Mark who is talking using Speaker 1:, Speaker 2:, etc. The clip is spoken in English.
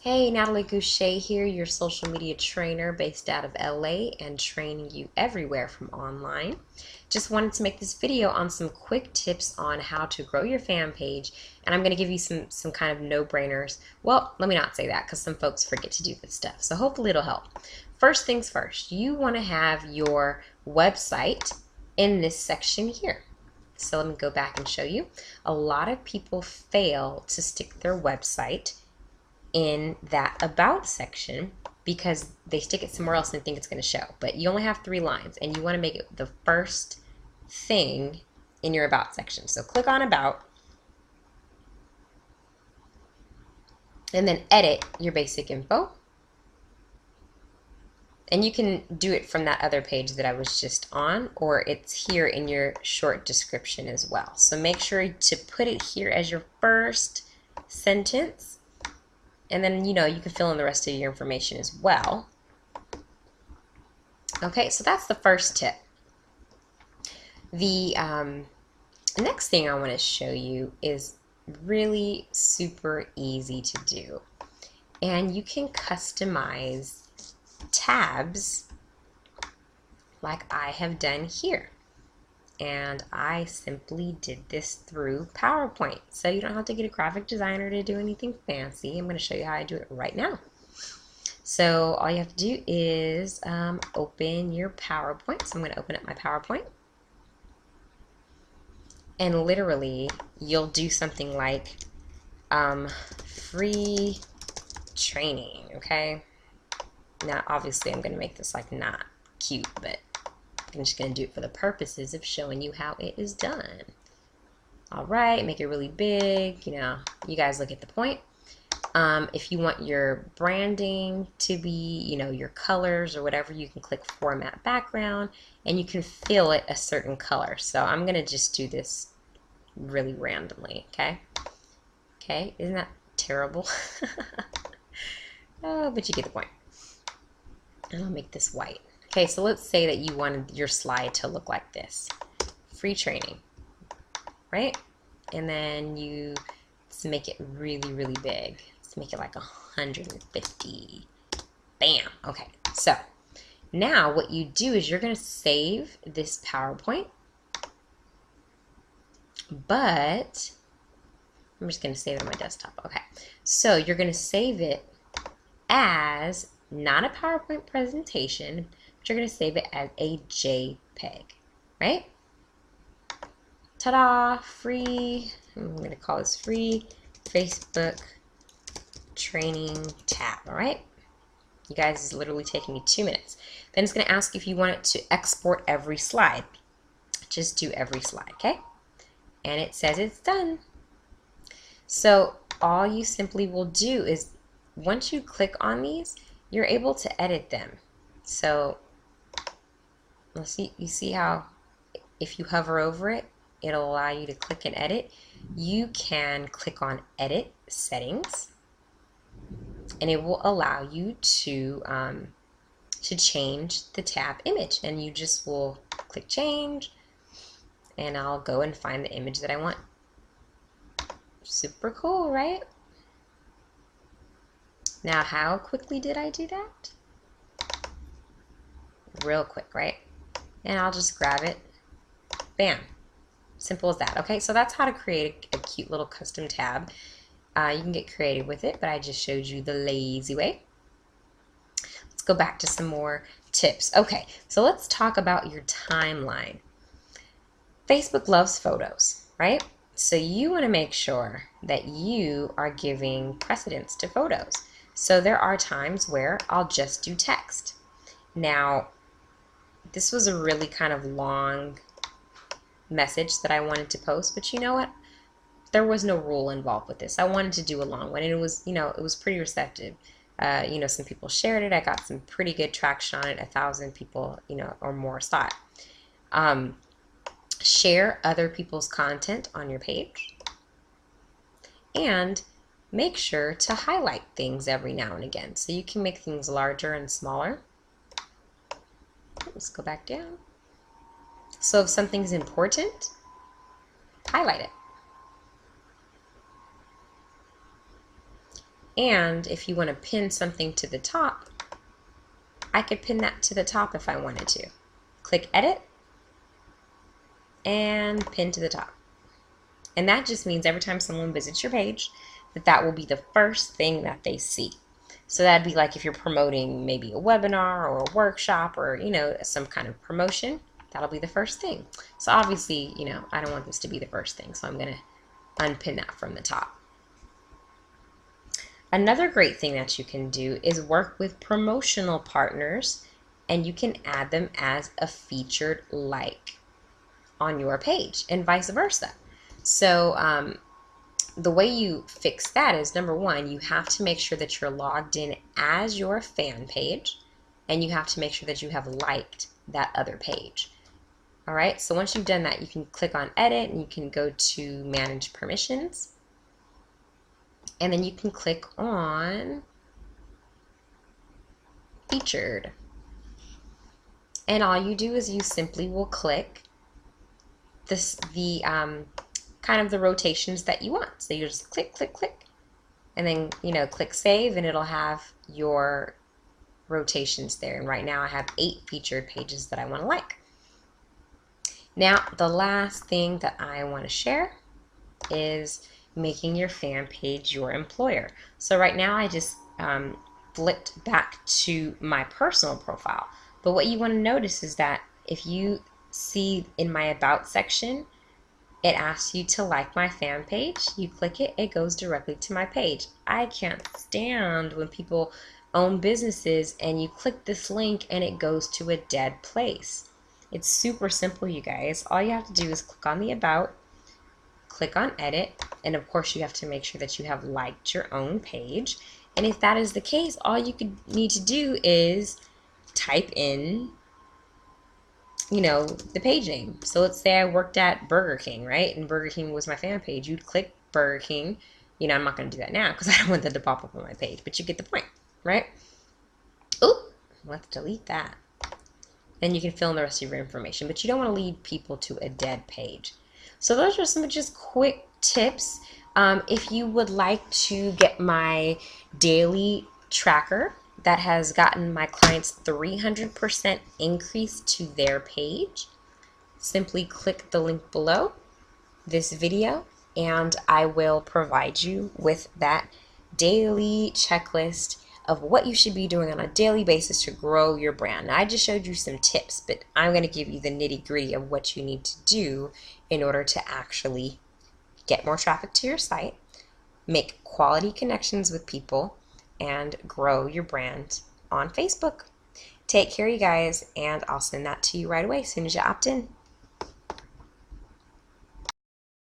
Speaker 1: Hey, Natalie Goucher here, your social media trainer based out of LA and training you everywhere from online. Just wanted to make this video on some quick tips on how to grow your fan page, and I'm going to give you some kind of no-brainers. Well, let me not say that because some folks forget to do this stuff, so hopefully it'll help. First things first, you want to have your website in this section here. So let me go back and show you. A lot of people fail to stick their website in that about section because they stick it somewhere else and think it's going to show. But you only have 3 lines and you want to make it the first thing in your about section. So click on about and then edit your basic info. And you can do it from that other page that I was just on, or it's here in your short description as well. So make sure to put it here as your first sentence. And then, you can fill in the rest of your information as well. Okay, so that's the first tip. The next thing I want to show you is really super easy to do. And you can customize tabs like I have done here. And I simply did this through PowerPoint. So you don't have to get a graphic designer to do anything fancy. I'm going to show you how I do it right now. So all you have to do is open your PowerPoint. So I'm going to open up my PowerPoint. And literally, you'll do something like free training, okay? Now, obviously, I'm going to make this like not cute, but I'm just going to do it for the purposes of showing you how it is done. All right, make it really big. You guys look at the point. If you want your branding to be, your colors or whatever, you can click Format Background, and you can fill it a certain color. So I'm going to just do this really randomly, okay? Okay, isn't that terrible? Oh, but you get the point. And I'll make this white. Okay, so let's say that you wanted your slide to look like this. Free training, right? And then you make it really, really big. Let's make it like 150. Bam. Okay, so now what you do is you're going to save this PowerPoint. But I'm just going to save it on my desktop. Okay, so you're going to save it as not a PowerPoint presentation, but you're going to save it as a JPEG, right? Ta-da! Free, I'm going to call this free Facebook training tab, all right? You guys, is literally taking me 2 minutes. Then it's going to ask you if you want it to export every slide. Just do every slide, okay? And it says it's done. So all you simply will do is once you click on these, you're able to edit them. So let's see, you see how if you hover over it, it'll allow you to click and edit. You can click on Edit Settings, and it will allow you to change the tab image. And you just will click Change, and I'll go and find the image that I want. Super cool, right? Now, how quickly did I do that? Real quick, right? And I'll just grab it. Bam. Simple as that. Okay, so that's how to create a cute little custom tab. You can get creative with it, but I just showed you the lazy way. Let's go back to some more tips. Okay, so let's talk about your timeline. Facebook loves photos, right? So you want to make sure that you are giving precedence to photos. So there are times where I'll just do text. Now, this was a really kind of long message that I wanted to post, but you know what? There was no rule involved with this. I wanted to do a long one, and it was, it was pretty receptive. Some people shared it. I got some pretty good traction on it. 1,000 people, or more saw it. Share other people's content on your page, and make sure to highlight things every now and again. So you can make things larger and smaller. Let's go back down. So if something's important, highlight it. And if you want to pin something to the top, I could pin that to the top if I wanted to. Click edit and pin to the top. And that just means every time someone visits your page, that will be the first thing that they see. So that'd be like if you're promoting maybe a webinar or a workshop or, you know, some kind of promotion, that'll be the first thing. So obviously, you know, I don't want this to be the first thing, so I'm going to unpin that from the top. Another great thing that you can do is work with promotional partners, and you can add them as a featured like on your page and vice versa. So the way you fix that is, number one, you have to make sure that you're logged in as your fan page, and you have to make sure that you have liked that other page. All right, so once you've done that, you can click on edit and you can go to manage permissions, and then you can click on featured. And all you do is you simply will click the kind of the rotations that you want. So you just click, click, click, and then, you know, click save, and it'll have your rotations there. And right now I have 8 featured pages that I want to like. Now, the last thing that I want to share is making your fan page your employer. So right now I just flipped back to my personal profile. But what you want to notice is that if you see in my about section, it asks you to like my fan page. You click it, it goes directly to my page. I can't stand when people own businesses and you click this link and it goes to a dead place. It's super simple, you guys. All you have to do is click on the about, click on edit, and of course you have to make sure that you have liked your own page. And if that is the case, all you need to do is type in, you know, the page name. So let's say I worked at Burger King, right? And Burger King was my fan page. You'd click Burger King. You know, I'm not going to do that now because I don't want that to pop up on my page, but you get the point, right? Oh, let's delete that. And you can fill in the rest of your information, but you don't want to lead people to a dead page. So those are some just quick tips. If you would like to get my daily tracker that has gotten my clients 300% increase to their page, simply click the link below this video and I will provide you with that daily checklist of what you should be doing on a daily basis to grow your brand. Now, I just showed you some tips, but I'm going to give you the nitty-gritty of what you need to do in order to actually get more traffic to your site, make quality connections with people, and grow your brand on Facebook. Take care, you guys, and I'll send that to you right away as soon as you opt in.